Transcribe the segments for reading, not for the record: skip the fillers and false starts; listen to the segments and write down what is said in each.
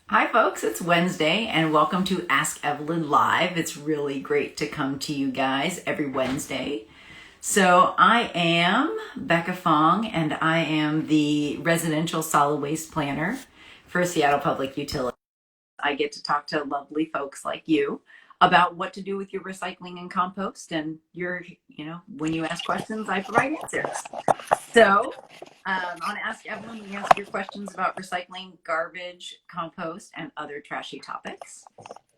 Hi, folks. It's Wednesday, and welcome to Ask Evelyn Live. It's really great to come to you guys every Wednesday. So, I am Becca Fong, and I am the residential solid waste planner for Seattle Public Utilities. I get to talk to lovely folks like you about what to do with your recycling and compost. And when you ask questions, I provide answers. So, on Ask Evelyn, we answer your questions about recycling, garbage, compost, and other trashy topics.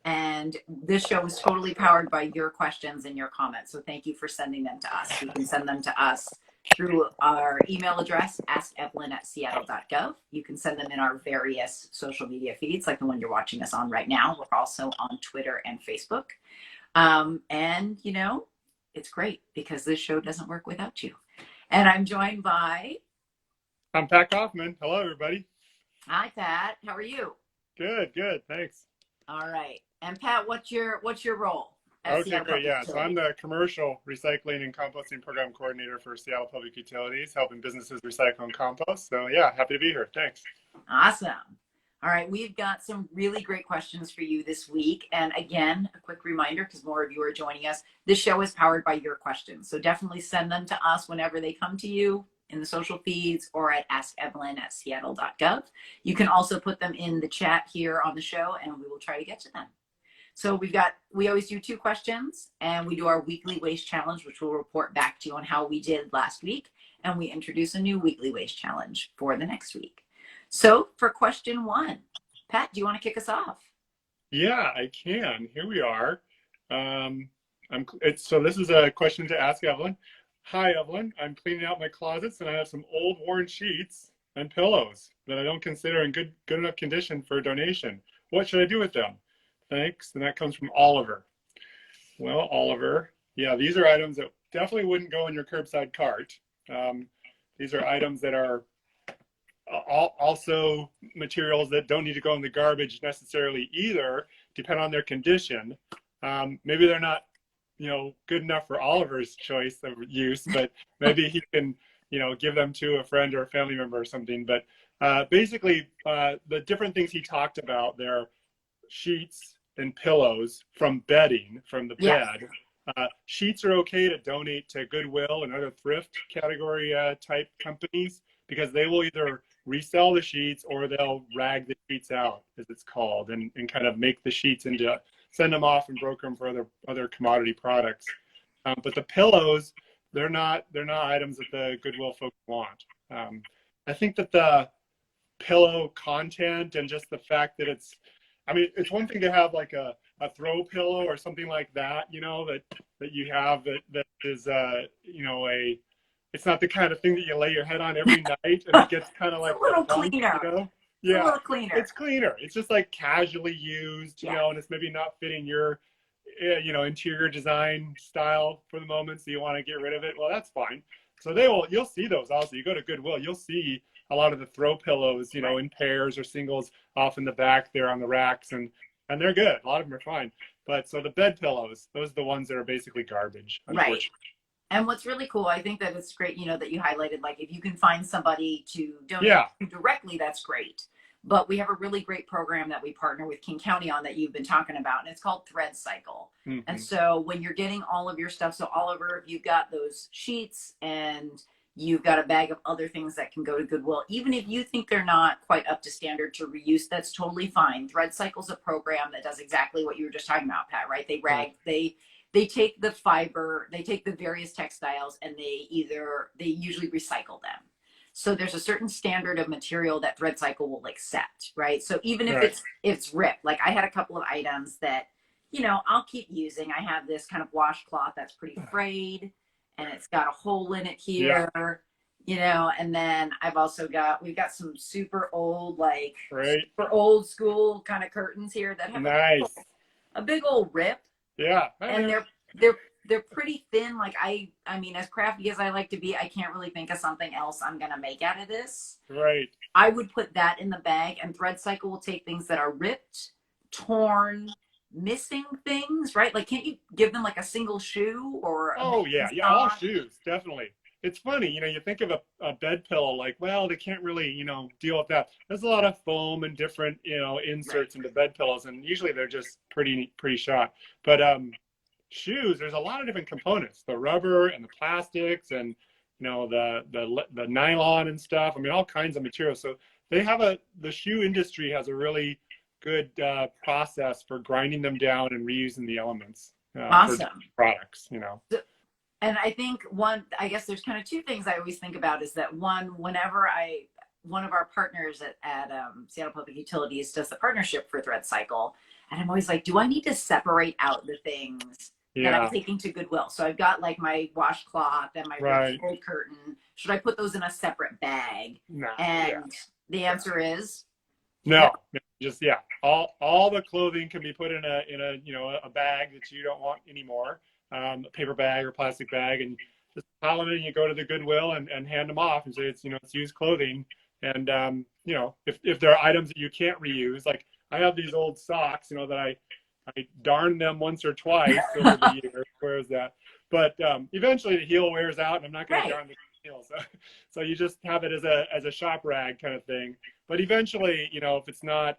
And this show is totally powered by your questions and your comments. So, thank you for sending them to us. You can send them to us through our email address, askevelyn@seattle.gov. You can send them in our various social media feeds, like the one you're watching us on right now. We're also on Twitter and Facebook. And it's great because this show doesn't work without you. And I'm joined by. I'm Pat Kaufman. Hello, everybody. Hi, Pat. How are you? Good, good. Thanks. All right. And Pat, what's your role at Okay, Seattle great. Public Yeah, so I'm Utilities? the commercial recycling and composting program coordinator for Seattle Public Utilities, helping businesses recycle and compost. So, yeah, happy to be here. Thanks. Awesome. All right, we've got some really great questions for you this week. And again, a quick reminder, because more of you are joining us, this show is powered by your questions. So definitely send them to us whenever they come to you in the social feeds or at askevelyn@seattle.gov. You can also put them in the chat here on the show, and we will try to get to them. So we always do two questions, and we do our weekly waste challenge, which we'll report back to you on how we did last week. And we introduce a new weekly waste challenge for the next week. So for question one, Pat, do you want to kick us off? Yeah, I can. Here we are. So this is a question to ask Evelyn. Hi, Evelyn. I'm cleaning out my closets, and I have some old worn sheets and pillows that I don't consider in good enough condition for donation. What should I do with them? Thanks. And that comes from Oliver. Well, Oliver, yeah, these are items that definitely wouldn't go in your curbside cart. Um, these are items that are also materials that don't need to go in the garbage necessarily either, depend on their condition. Maybe they're not, good enough for Oliver's choice of use, but maybe he can, give them to a friend or a family member or something. But basically, the different things he talked about there, sheets and pillows from bedding, from the Yes. bed. Sheets are okay to donate to Goodwill and other thrift category type companies because they will either resell the sheets or they'll rag the sheets out, as it's called, and kind of make the sheets into send them off and broker them for other commodity products. But the pillows, they're not items that the Goodwill folks want. I think that the pillow content and just the fact that it's one thing to have like a throw pillow or something like that, that you have that is it's not the kind of thing that you lay your head on every night and it gets kind of It's like a the little bunk, cleaner. It's a Yeah, little cleaner. it's cleaner. It's just like casually used, Yeah. and it's maybe not fitting your interior design style for the moment, so you want to get rid of it. Well, that's fine. So you'll see those also. You go to Goodwill, you'll see a lot of the throw pillows, Right. in pairs or singles off in the back there on the racks, and they're good. A lot of them are fine. But so the bed pillows, those are the ones that are basically garbage, Right. unfortunately. And what's really cool, I think that it's great, that you highlighted, like if you can find somebody to donate Yeah. to directly, that's great. But we have a really great program that we partner with King County on that you've been talking about, and it's called Thread Cycle. And Hmm. so when you're getting all of your stuff, so Oliver, if you've got those sheets and you've got a bag of other things that can go to Goodwill, even if you think they're not quite up to standard to reuse, that's totally fine. Thread Cycle's a program that does exactly what you were just talking about, Pat, right? They take the fiber, they take the various textiles, and they usually recycle them. So there's a certain standard of material that Thread Cycle will accept, right? So even if Right. it's ripped, like I had a couple of items that, I'll keep using. I have this kind of washcloth that's pretty frayed and it's got a hole in it Yeah. here, and then we've got some super old, like Right. super old school kind of curtains here that have Nice. a big old rip, Yeah. and they're pretty thin. Like I mean, as crafty as I like to be, I can't really think of something else I'm gonna make out of this. Right. I would put that in the bag, and Thread Cycle will take things that are ripped, torn, missing things, right? Like, can't you give them like a single shoe or a Oh, yeah. missing Yeah. All sock? shoes, definitely. it's funny, you think of a bed pillow like, well, they can't really, deal with that. There's a lot of foam and different, Right. inserts into bed pillows, and usually they're just pretty shot. But shoes, there's a lot of different components, the rubber and the plastics and the nylon and stuff. I mean, all kinds of materials. So the shoe industry has a really good process for grinding them down and reusing the elements for Awesome. products. And I think I guess there's kind of two things I always think about is that one of our partners at Seattle Public Utilities does the partnership for Thread Cycle. And I'm always like, do I need to separate out the things that I'm Yeah, taking to Goodwill? So I've got like my washcloth and my right. cold curtain. Should I put those in a separate bag? No, yeah. And the answer is no. No, just yeah. All the clothing can be put in a bag that you don't want anymore, a paper bag or plastic bag, and just pile it in. You go to the Goodwill and hand them off and say it's used clothing. And if there are items that you can't reuse, like I have these old socks, that I darn them once or twice over the years. Where is that? But eventually the heel wears out, and I'm not going to Right. darn the heel. So you just have it as a shop rag kind of thing. But eventually, if it's not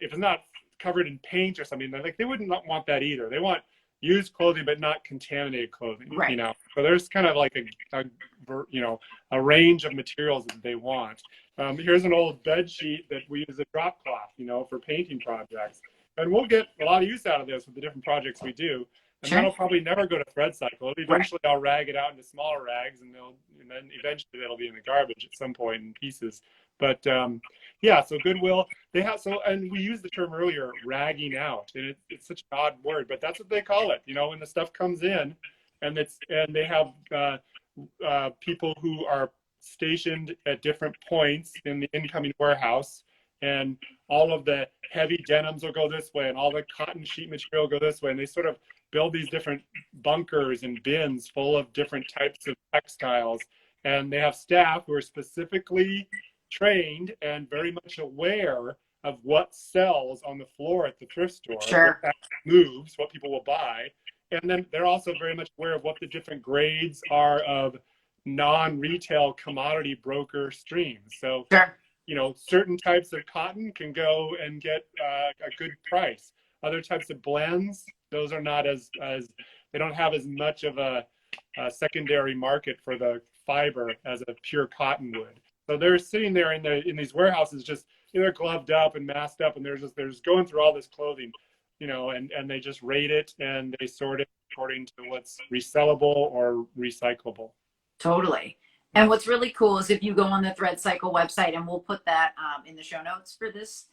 covered in paint or something, they wouldn't want that either. They want used clothing, but not contaminated clothing. Right. So there's kind of like a range of materials that they want. Here's an old bed sheet that we use a drop cloth, for painting projects, and we'll get a lot of use out of this with the different projects we do. And Sure. that'll probably never go to Thread Cycle. Eventually, I'll rag it out into smaller rags, and then eventually that'll be in the garbage at some point in pieces. But yeah, so Goodwill, and we used the term earlier, ragging out, and it's such an odd word, but that's what they call it. When the stuff comes in, and they have people who are stationed at different points in the incoming warehouse, and all of the heavy denims will go this way, and all the cotton sheet material will go this way, and they sort of build these different bunkers and bins full of different types of textiles, and they have staff who are specifically trained and very much aware of what sells on the floor at the thrift store, Sure. what moves, what people will buy. And then they're also very much aware of what the different grades are of non-retail commodity broker streams. So, Sure. certain types of cotton can go and get a good price. Other types of blends, those are not they don't have as much of a secondary market for the fiber as a pure cotton would. So they're sitting there in these warehouses, just they're gloved up and masked up, and they're just going through all this clothing, and they just rate it and they sort it according to what's resellable or recyclable. Totally. And what's really cool is if you go on the Thread Cycle website, and we'll put that in the show notes for this,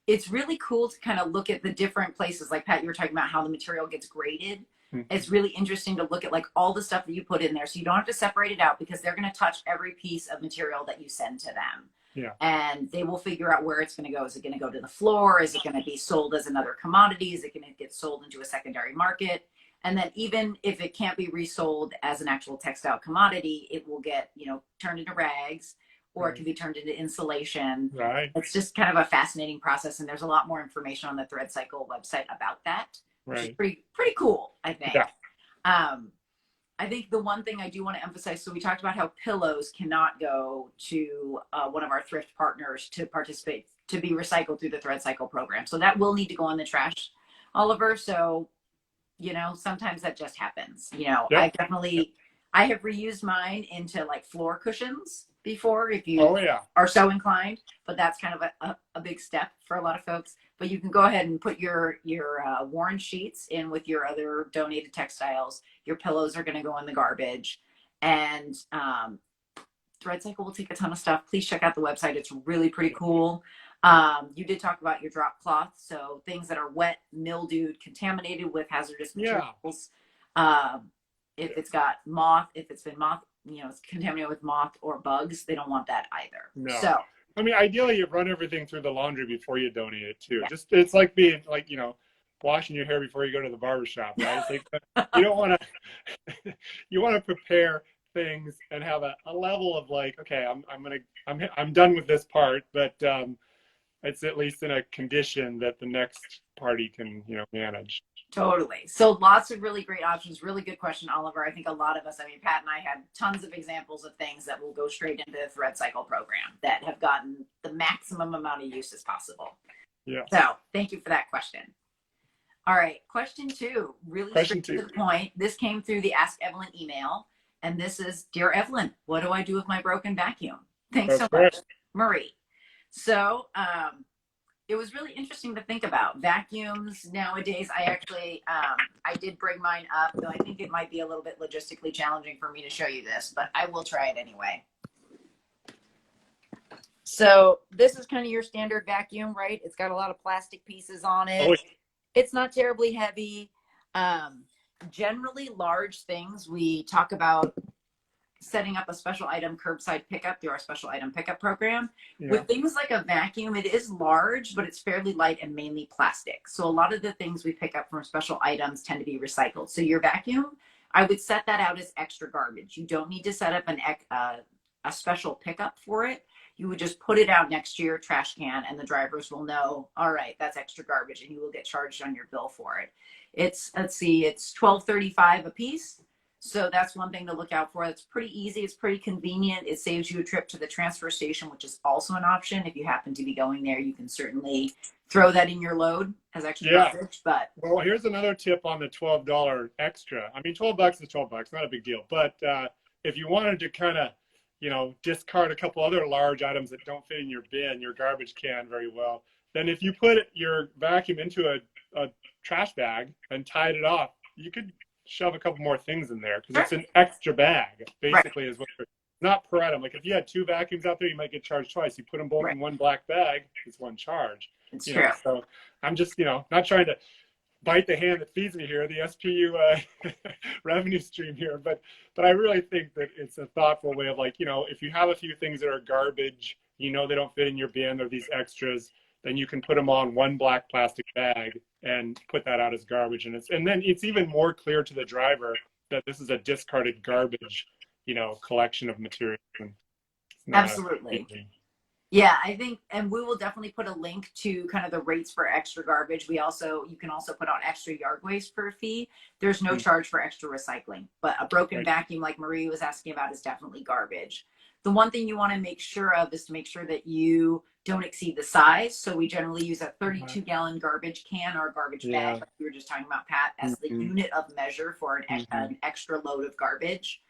it's really cool to kind of look at the different places. Like Pat, you were talking about how the material gets graded. Mm-hmm. It's really interesting to look at like all the stuff that you put in there. So you don't have to separate it out because they're going to touch every piece of material that you send to them. Yeah. And they will figure out where it's going to go. Is it going to go to the floor? Is it going to be sold as another commodity? Is it going to get sold into a secondary market? And then even if it can't be resold as an actual textile commodity, it will get, turned into rags, or it can be turned into insulation. Right. It's just kind of a fascinating process. And there's a lot more information on the Thread Cycle website about that, which is pretty cool, I think. Yeah. I think the one thing I do want to emphasize, so we talked about how pillows cannot go to one of our thrift partners to participate, to be recycled through the Thread Cycle program. So that will need to go in the trash, Oliver. So, sometimes that just happens. Yep. I have reused mine into like floor cushions before if you are so inclined, but that's kind of a big step for a lot of folks. But you can go ahead and put your worn sheets in with your other donated textiles. Your pillows are going to go in the garbage, and Thread Cycle will take a ton of stuff. Please check out the website. It's really pretty cool. You did talk about your drop cloth, so things that are wet, mildewed, contaminated with hazardous materials. If it's got moth, if it's been moth, it's contaminated with moth or bugs, they don't want that either. No. So, I mean, ideally, you run everything through the laundry before you donate it too. Yeah. It's like being like, washing your hair before you go to the barber shop, right? You don't want to. You want to prepare things and have a level of like, okay, I'm done with this part, but it's at least in a condition that the next party can, manage. Totally. So lots of really great options. Really good question, Oliver. I think a lot of us, I mean, Pat and I had tons of examples of things that will go straight into the thread cycle program that have gotten the maximum amount of use as possible. Yeah. So thank you for that question. All right. Question 2, really straight to the point. This came through the Ask Evelyn email. And this is, Dear Evelyn, what do I do with my broken vacuum? Thanks so much, Marie. So, it was really interesting to think about vacuums nowadays. I actually, I did bring mine up, though I think it might be a little bit logistically challenging for me to show you this, but I will try it anyway. So this is kind of your standard vacuum, right? It's got a lot of plastic pieces on it. Oh. It's not terribly heavy. Generally large things, we talk about setting up a special item curbside pickup through our special item pickup program. Yeah. With things like a vacuum, it is large, but it's fairly light and mainly plastic. So a lot of the things we pick up from special items tend to be recycled. So your vacuum, I would set that out as extra garbage. You don't need to set up a special pickup for it. You would just put it out next to your trash can and the drivers will know, all right, that's extra garbage, and you will get charged on your bill for it. It's, let's see, it's $12.35 a piece. So that's one thing to look out for. It's pretty easy. It's pretty convenient. It saves you a trip to the transfer station, which is also an option. If you happen to be going there, you can certainly throw that in your load as extra garbage. But well, here's another tip on the $12 extra. I mean, $12 is $12, not a big deal. But if you wanted to kind of, discard a couple other large items that don't fit in your bin, your garbage can very well, then if you put your vacuum into a trash bag and tied it off, you could shove a couple more things in there because it's an extra bag, basically, is what it's not per item. Like if you had 2 vacuums out there, you might get charged twice. You put them both in one black bag, it's one charge. It's true. So I'm just, not trying to bite the hand that feeds me here, the SPU revenue stream here, but I really think that it's a thoughtful way of like, if you have a few things that are garbage, they don't fit in your bin, or these extras, then you can put them on one black plastic bag and put that out as garbage. And then it's even more clear to the driver that this is a discarded garbage, collection of materials. Absolutely. Yeah, I think, and we will definitely put a link to kind of the rates for extra garbage. You can also put on extra yard waste for a fee. There's no charge for extra recycling, but a broken vacuum like Marie was asking about is definitely garbage. The one thing you want to make sure of is to make sure that you don't exceed the size. So we generally use a 32-gallon garbage can or garbage bag, like you were just talking about, Pat, as the unit of measure for an extra load of garbage.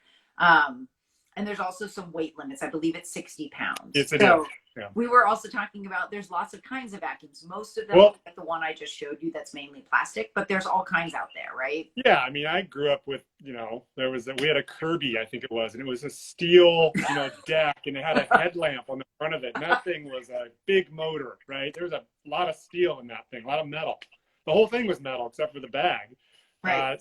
And there's also some weight limits. I believe it's 60 pounds. Yes, it is. Yeah. We were also talking about there's lots of kinds of vacuums. Most of them, like the one I just showed you, that's mainly plastic, but there's all kinds out there, right? Yeah, I mean, I grew up with, we had a Kirby, I think it was, and it was a steel, deck, and it had a headlamp on the front of it. And that thing was a big motor, right? There was a lot of steel in that thing, a lot of metal. The whole thing was metal except for the bag. Right.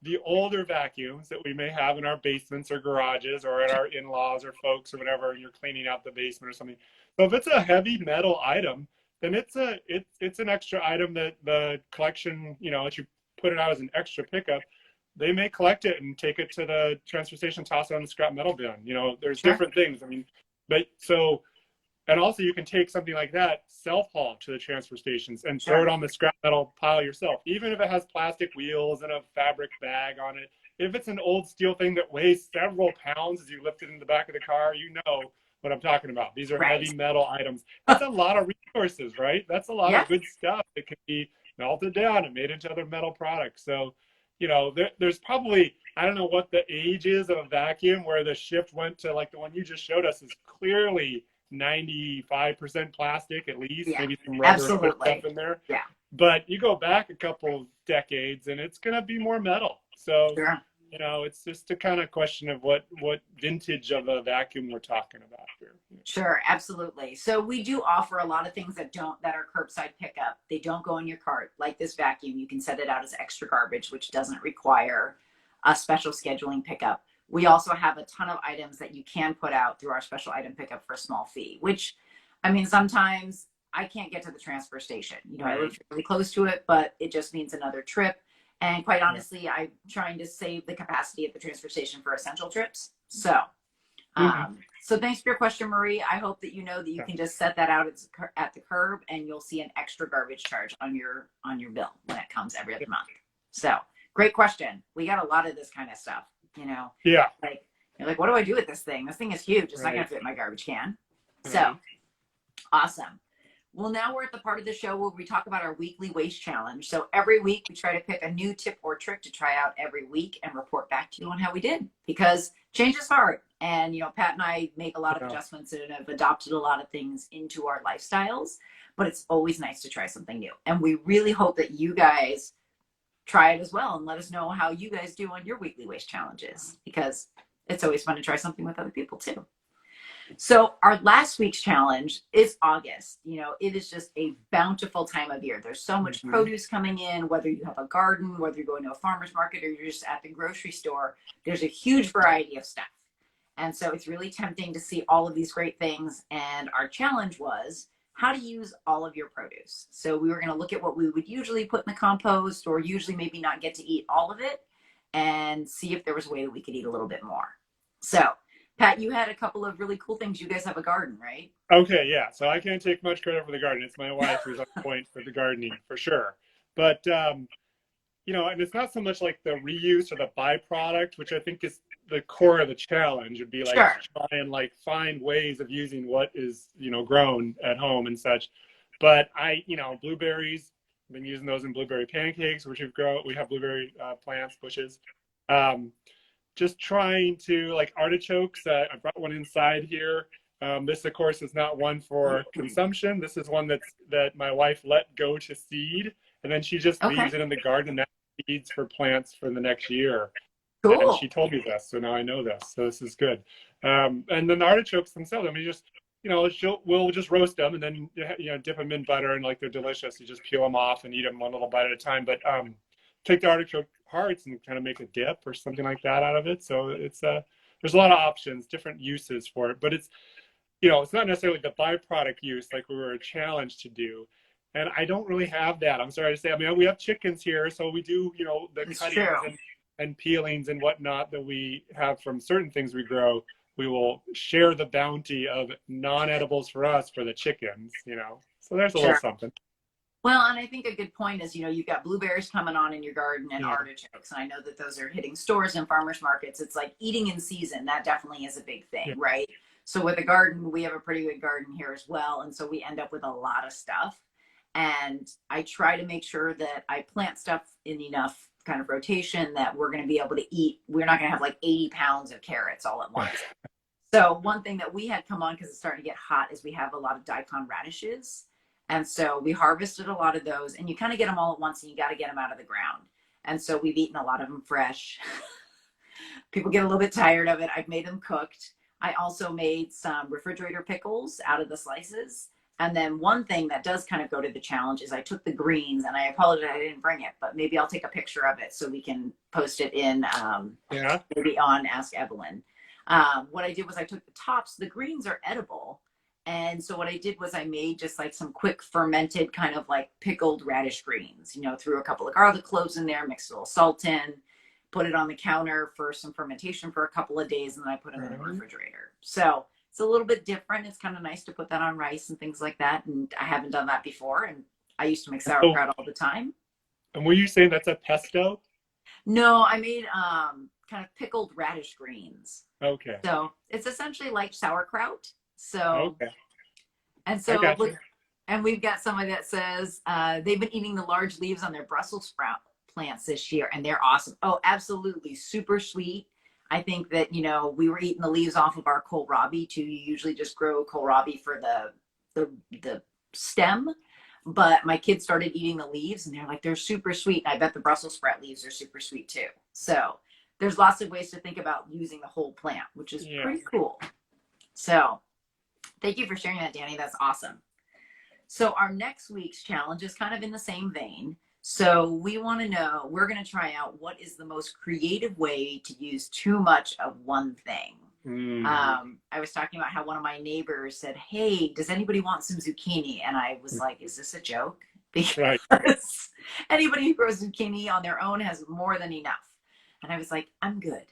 The older vacuums that we may have in our basements or garages or at our in-laws or folks or whatever, and you're cleaning out the basement or something. So if it's a heavy metal item, then it's an extra item that the collection, if you put it out as an extra pickup, they may collect it and take it to the transfer station, toss it on the scrap metal bin. There's different things. I mean, and also you can take something like that, self-haul to the transfer stations and throw it on the scrap metal pile yourself, even if it has plastic wheels and a fabric bag on it. If it's an old steel thing that weighs several pounds as you lift it in the back of the car, you know what I'm talking about. These are heavy metal items. That's a lot of resources, right? That's a lot of good stuff that can be melted down and made into other metal products. So, there's probably, I don't know what the age is of a vacuum where the shift went to, like the one you just showed us is clearly 95% plastic, at least, maybe some rubber stuff in there. Yeah. But you go back a couple decades and it's going to be more metal. So, it's just a kind of question of what vintage of a vacuum we're talking about here. Sure, absolutely. So we do offer a lot of things that are curbside pickup. They don't go in your cart. Like this vacuum, you can set it out as extra garbage, which doesn't require a special scheduling pickup. We also have a ton of items that you can put out through our special item pickup for a small fee, which, I mean, sometimes I can't get to the transfer station. I live really close to it, but it just means another trip. And quite honestly, I'm trying to save the capacity at the transfer station for essential trips. So Mhm. So thanks for your question, Marie. I hope that you know that you Yeah. can just set that out at the curb, and you'll see an extra garbage charge on your bill when it comes every other month. So great question. We got a lot of this kind of stuff. You know, Yeah. like you're like, what do I do with this thing? This thing is huge. It's not going Right. to fit in my garbage can. So Right. awesome. Well, now we're at the part of the show where we talk about our weekly waste challenge. So every week we try to pick a new tip or trick to try out every week and report back to you on how we did, because change is hard. And, Pat and I make a lot of Yeah. adjustments and have adopted a lot of things into our lifestyles, but it's always nice to try something new. And we really hope that you guys try it as well and let us know how you guys do on your weekly waste challenges, because it's always fun to try something with other people too. So our last week's challenge is August. It is just a bountiful time of year. There's so much Mhm. produce coming in, whether you have a garden, whether you're going to a farmer's market, or you're just at the grocery store, there's a huge variety of stuff. And so it's really tempting to see all of these great things. And our challenge was how to use all of your produce. So we were going to look at what we would usually put in the compost, or usually maybe not get to eat all of it, and see if there was a way that we could eat a little bit more. So Pat, you had a couple of really cool things. You guys have a garden, right? Okay, yeah. So I can't take much credit for the garden. It's my wife who's on point for the gardening for sure. But and it's not so much like the reuse or the byproduct, which I think is the core of the challenge. Would be like Sure. to try and like find ways of using what is grown at home and such. But blueberries. I've been using those in blueberry pancakes, which we have blueberry plants, bushes. Um, just trying to like artichokes. I brought one inside here. This, of course, is not one for consumption. This is one that my wife let go to seed, and then she just Okay. leaves it in the garden. And that seeds for plants for the next year. And Cool. she told me this, so now I know this. So this is good. And then the artichokes themselves. I mean, we'll just roast them and then dip them in butter, and like they're delicious. You just peel them off and eat them one little bite at a time. But take the artichoke parts and kind of make a dip or something like that out of it. So it's there's a lot of options, different uses for it, but it's not necessarily the byproduct use like we were challenged to do. And I don't really have that. I'm sorry to say. I mean, we have chickens here, so we do, the It's cuttings true. and peelings and whatnot that we have from certain things we grow. We will share the bounty of non-edibles for us for the chickens. So there's a little Sure. something. Well, and I think a good point is, you've got blueberries coming on in your garden and Yeah. artichokes. And I know that those are hitting stores and farmers markets. It's like eating in season. That definitely is a big thing, Yeah. right? So with a garden, we have a pretty good garden here as well. And so we end up with a lot of stuff. And I try to make sure that I plant stuff in enough kind of rotation that we're going to be able to eat. We're not going to have like 80 pounds of carrots all at once. So one thing that we had come on, because it's starting to get hot, is we have a lot of daikon radishes. And so we harvested a lot of those, and you kind of get them all at once, and you got to get them out of the ground. And so we've eaten a lot of them fresh. People get a little bit tired of it. I've made them cooked. I also made some refrigerator pickles out of the slices. And then one thing that does kind of go to the challenge is I took the greens, and I apologize I didn't bring it, but maybe I'll take a picture of it so we can post it in Yeah. maybe on Ask Evelyn. What I did was I took the tops. The greens are edible. And so what I did was I made just like some quick fermented kind of like pickled radish greens, threw a couple of garlic cloves in there, mixed a little salt in, put it on the counter for some fermentation for a couple of days, and then I put them in the refrigerator. So it's a little bit different. It's kind of nice to put that on rice and things like that. And I haven't done that before. And I used to make So, sauerkraut all the time. and were you saying that's a pesto? No, I made kind of pickled radish greens. Okay. So it's essentially like sauerkraut. So, Okay. and I so got you. and we've got somebody that says they've been eating the large leaves on their Brussels sprout plants this year, and they're awesome. Oh, absolutely. Super sweet. I think that, we were eating the leaves off of our kohlrabi too. You usually just grow kohlrabi for the stem, but my kids started eating the leaves, and they're like, they're super sweet. And I bet the Brussels sprout leaves are super sweet too. So there's lots of ways to think about using the whole plant, which is pretty cool. So thank you for sharing that, Danny. That's awesome. So our next week's challenge is kind of in the same vein. So we want to know, we're going to try out what is the most creative way to use too much of one thing. I was talking about how one of my neighbors said, hey, does anybody want some zucchini? And I was like, is this a joke? Because Right. anybody who grows zucchini on their own has more than enough. And I was like, I'm good.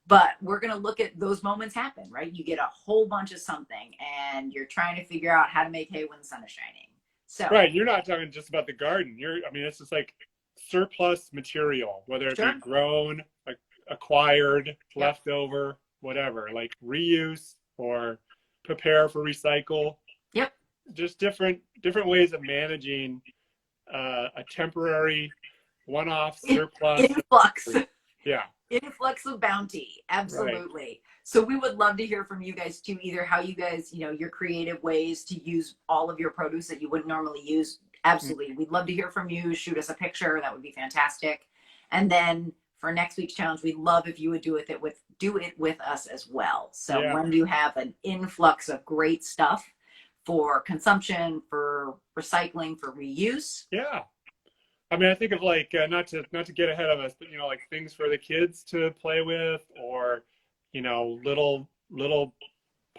But we're going to look at those moments happen, right? You get a whole bunch of something and you're trying to figure out how to make hay when the sun is shining. So, Right. You're not talking just about the garden. I mean, it's just like surplus material, whether it be sure. grown, acquired, Yep. leftover, whatever, like reuse or prepare for recycle. Yep. Just different ways of managing a temporary one-off surplus. Influx. Yeah. Influx of bounty. Right. Absolutely. So we would love to hear from you guys too, either how you guys, your creative ways to use all of your produce that you wouldn't normally use. Absolutely. We'd love to hear from you. Shoot us a picture. That would be fantastic. And then for next week's challenge, we'd love if you would do it with us as well. So Yeah. when you have an influx of great stuff for consumption, for recycling, for reuse. Yeah. I mean, I think of like not to get ahead of us, but like things for the kids to play with, or little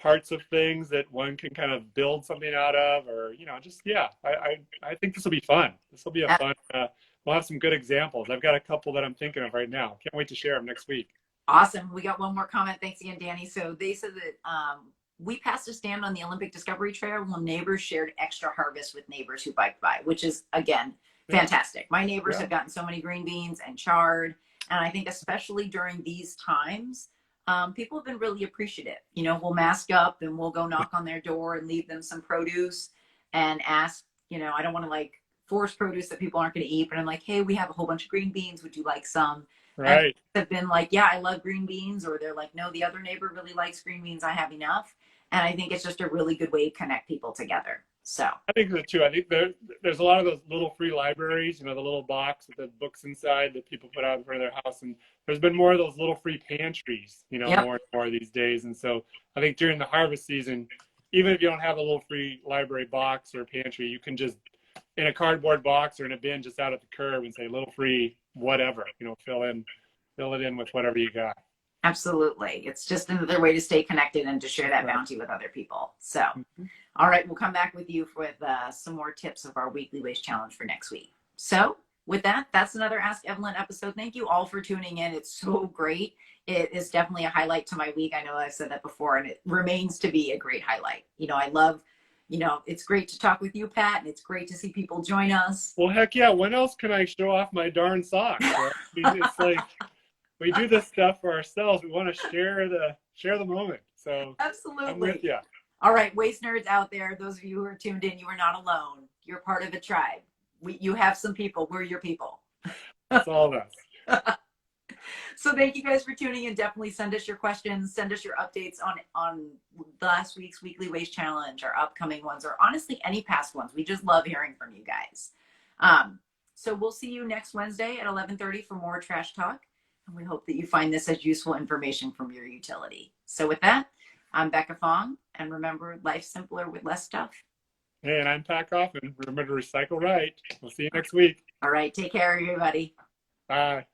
parts of things that one can kind of build something out of, or just yeah. I think this will be fun. This will be a fun. We'll have some good examples. I've got a couple that I'm thinking of right now. Can't wait to share them next week. Awesome. We got one more comment. Thanks again, Danny. So they said that we passed a stand on the Olympic Discovery Trail when neighbors shared extra harvest with neighbors who biked by, which is, again, fantastic. My neighbors have gotten so many green beans and chard. And I think especially during these times, people have been really appreciative. We'll mask up and we'll go knock on their door and leave them some produce and ask, I don't want to like force produce that people aren't going to eat, but I'm like, hey, we have a whole bunch of green beans. Would you like some? Right. And have been like, yeah, I love green beans. Or they're like, no, the other neighbor really likes green beans. I have enough. And I think it's just a really good way to connect people together. So I think so too. I think there's a lot of those little free libraries, the little box with the books inside that people put out in front of their house. And there's been more of those little free pantries, more and more these days. And so I think during the harvest season, even if you don't have a little free library box or pantry, you can just in a cardboard box or in a bin just out at the curb and say little free whatever, fill it in with whatever you got. Absolutely. It's just another way to stay connected and to share that bounty with other people. So, all right, we'll come back with you with some more tips of our weekly waste challenge for next week. So with that, that's another Ask Evelyn episode. Thank you all for tuning in. It's so great. It is definitely a highlight to my week. I know I've said that before, and it remains to be a great highlight. I love, it's great to talk with you, Pat, and it's great to see people join us. Well, heck yeah. When else can I show off my darn socks? Right? It's like, we do this stuff for ourselves. We want to share the moment. So absolutely. I'm with you. All right, waste nerds out there, those of you who are tuned in, you are not alone. You're part of a tribe. You have some people. We're your people. That's all of us. So thank you guys for tuning in. Definitely send us your questions. Send us your updates on last week's weekly waste challenge, our upcoming ones, or honestly any past ones. We just love hearing from you guys. So we'll see you next Wednesday at 11:30 for more trash talk. And we hope that you find this as useful information from your utility. So with that, I'm Becca Fong. And remember, life's simpler with less stuff. Hey, and I'm Pat Coffin. Remember to recycle right. We'll see you next week. All right. Take care, everybody. Bye.